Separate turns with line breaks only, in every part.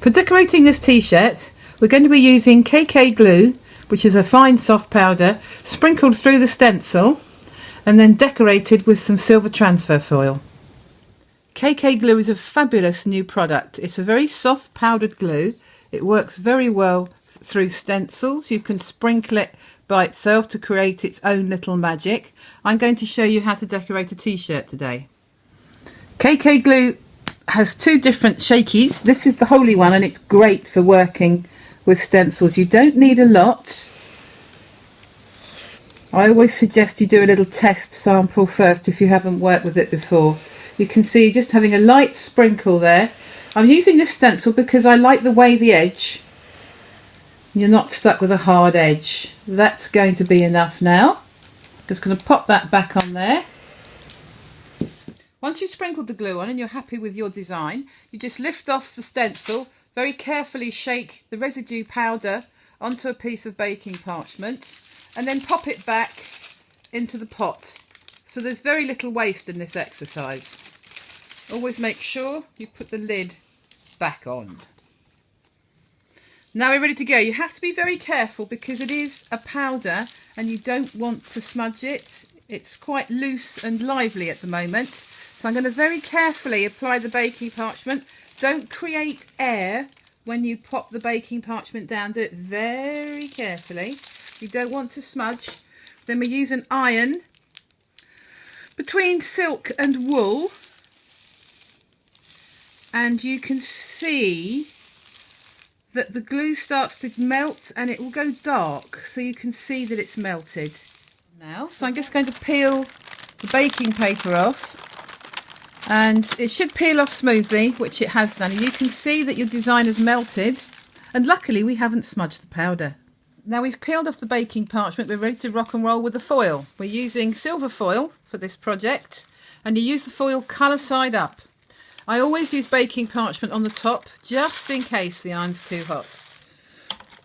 For decorating this t-shirt, we're going to be using KK glue, which is a fine soft powder, sprinkled through the stencil and then decorated with some silver transfer foil. KK glue is a fabulous new product. It's a very soft powdered glue. It works very well through stencils. You can sprinkle it by itself to create its own little magic. I'm going to show you how to decorate a t-shirt today. KK glue has two different shakies. This is the holy one and it's great for working with stencils. You don't need a lot. I always suggest you do a little test sample first if you haven't worked with it before. You can see just having a light sprinkle there. I'm using this stencil because I like the wavy edge. You're not stuck with a hard edge. That's going to be enough now. Just going to pop that back on there. Once you've sprinkled the glue on and you're happy with your design, you just lift off the stencil, very carefully shake the residue powder onto a piece of baking parchment and then pop it back into the pot. So there's very little waste in this exercise. Always make sure you put the lid back on. Now we're ready to go. You have to be very careful because it is a powder and you don't want to smudge it. It's quite loose and lively at the moment. So I'm going to very carefully apply the baking parchment. Don't create air when you pop the baking parchment down. Do it very carefully. You don't want to smudge. Then we use an iron between silk and wool. And you can see that the glue starts to melt and it will go dark. So you can see that it's melted now. So I'm just going to peel the baking paper off. And it should peel off smoothly, which it has done. And you can see that your design has melted. And luckily we haven't smudged the powder. Now we've peeled off the baking parchment. We're ready to rock and roll with the foil. We're using silver foil for this project. And you use the foil colour side up. I always use baking parchment on the top, just in case the iron's too hot.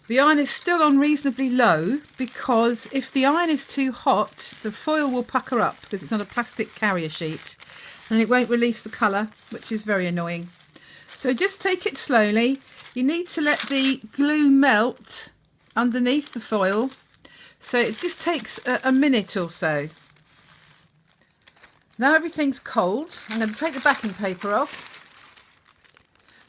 The iron is still on reasonably low because if the iron is too hot, the foil will pucker up because it's on a plastic carrier sheet and it won't release the colour, which is very annoying. So just take it slowly. You need to let the glue melt underneath the foil. So it just takes a minute or so. Now everything's cold. I'm going to take the backing paper off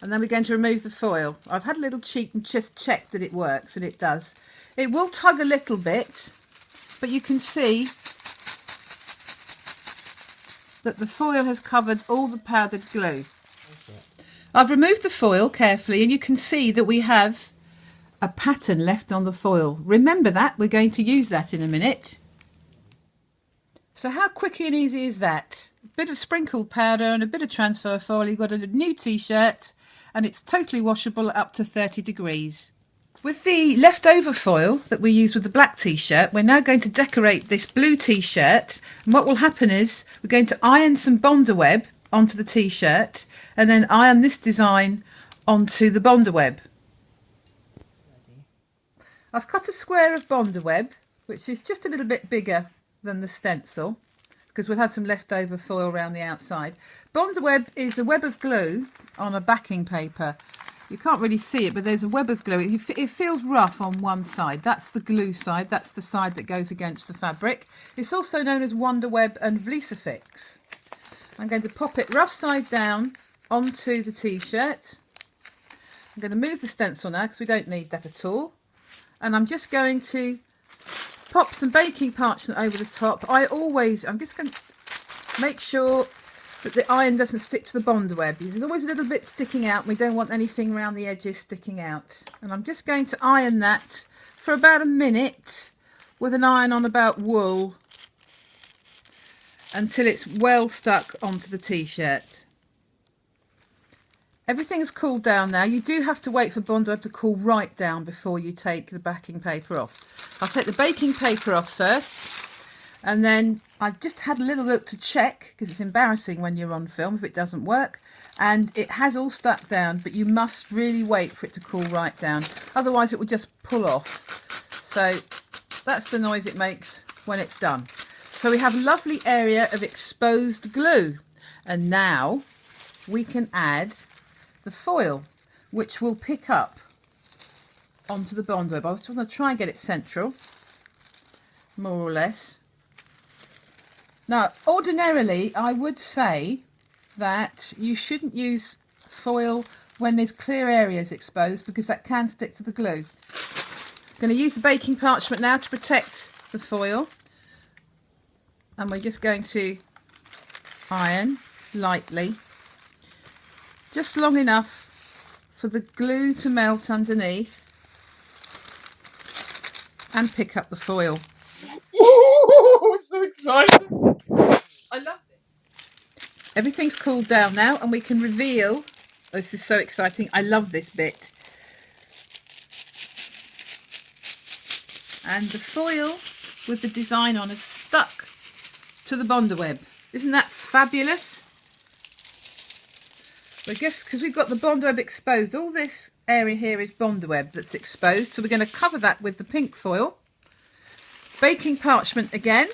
and then we're going to remove the foil. I've had a little cheek and just checked that it works, and it does. It will tug a little bit, but you can see that the foil has covered all the powdered glue. I've removed the foil carefully and you can see that we have a pattern left on the foil. Remember that, we're going to use that in a minute. So how quick and easy is that? A bit of sprinkled powder and a bit of transfer foil. You've got a new t-shirt and it's totally washable up to 30 degrees. With the leftover foil that we used with the black t-shirt, we're now going to decorate this blue t-shirt. And what will happen is we're going to iron some bondaweb onto the t-shirt and then iron this design onto the bondaweb. I've cut a square of bondaweb, which is just a little bit bigger than the stencil because we'll have some leftover foil around the outside. Bondaweb is a web of glue on a backing paper. You can't really see it, but there's a web of glue. It feels rough on one side. That's the glue side. That's the side that goes against the fabric. It's also known as Wonderweb and Vlisifix. I'm going to pop it rough side down onto the t-shirt. I'm going to move the stencil now because we don't need that at all. And I'm just going to pop some baking parchment over the top. I'm just going to make sure that the iron doesn't stick to the bondaweb. There's always a little bit sticking out. We don't want anything around the edges sticking out. And I'm just going to iron that for about a minute with an iron-on about wool until it's well stuck onto the t-shirt. Everything's cooled down now. You do have to wait for bondaweb to cool right down before you take the backing paper off. I'll take the baking paper off first. And then I've just had a little look to check because it's embarrassing when you're on film if it doesn't work. And it has all stuck down, but you must really wait for it to cool right down. Otherwise it will just pull off. So that's the noise it makes when it's done. So we have a lovely area of exposed glue. And now we can add the foil. which will pick up onto the bondaweb. I was going to try and get it central, more or less. Now, ordinarily, I would say that you shouldn't use foil when there's clear areas exposed, because that can stick to the glue. I'm going to use the baking parchment now to protect the foil, and we're just going to iron lightly, just long enough for the glue to melt underneath and pick up the foil.
Oh, it's so exciting!
I love it. Everything's cooled down now, and we can reveal. This is so exciting. I love this bit. And the foil with the design on is stuck to the bondaweb. Isn't that fabulous? I guess because we've got the bondaweb exposed, all this area here is bondaweb that's exposed. So we're going to cover that with the pink foil. Baking parchment again.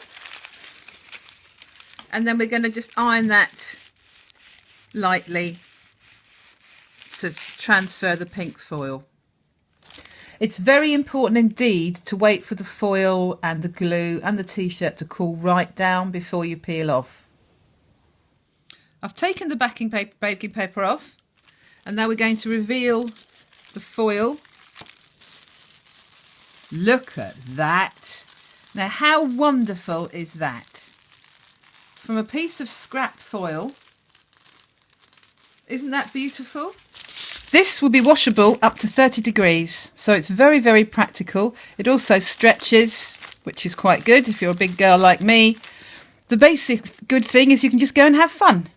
And then we're going to just iron that lightly to transfer the pink foil. It's very important indeed to wait for the foil and the glue and the t-shirt to cool right down before you peel off. I've taken the baking paper off, and now we're going to reveal the foil. Look at that. Now, how wonderful is that? From a piece of scrap foil. Isn't that beautiful? This will be washable up to 30 degrees, so it's very, very practical. It also stretches, which is quite good if you're a big girl like me. The basic good thing is you can just go and have fun.